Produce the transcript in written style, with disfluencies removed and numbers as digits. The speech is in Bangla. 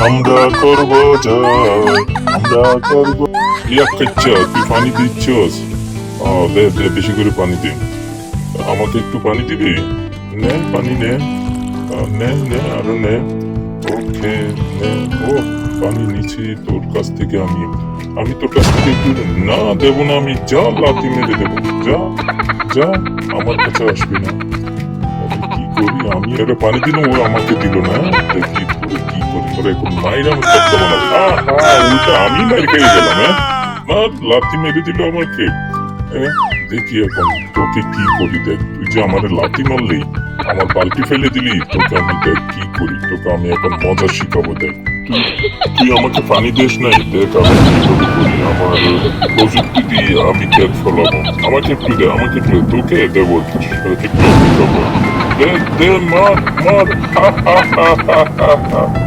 আমরা করব জয়, আমরা করব। ইয়া খাচ্ছা, তুই পানি দিচ্ছস? ও দে দে, বেশি করে পানি দে। আমাকে একটু পানি দিবি? নে পানি নে। নে নে আরো নে। ওকে নে। ও পানি নিচ্ছি তোর কাছ থেকে আমি। আমি তোর কাছ থেকে একটু না দেবো না, আমি যা লাথি মেরে দেবো। যা যা, আমার কাছে আসবি না। আরে কি করি আমি? আরে পানি দিল, ও আমাকে দিল না। দেখি তোরে কি করি, তোরে এখন মাইরা আমি তক্তা বানাবো। উল্টা আমি মাইর খেয়ে গেলাম। না, লাথি মেরে দিল আমাকে। দেখি এখন তোকে কি করি, দেখ। তুই যে আমার লাথি মারলি, আমার বালতি ফেলে দিলি, তোকে আমি দেখ কি করি। তোকে আমি এখন মজা শিখাবো, দেখ। তুই তুই আমাকে পানি দিস নাই, দেখ আমি কিভাবে করি। আমার প্রযুক্তি দিয়ে আমি কেক ফলাবো। আমাকে একটু দে, আমাকে একটু দে। তোকে দেবো একটু শিখাবো। দে দে, মার মার। হা হা হা হা হা।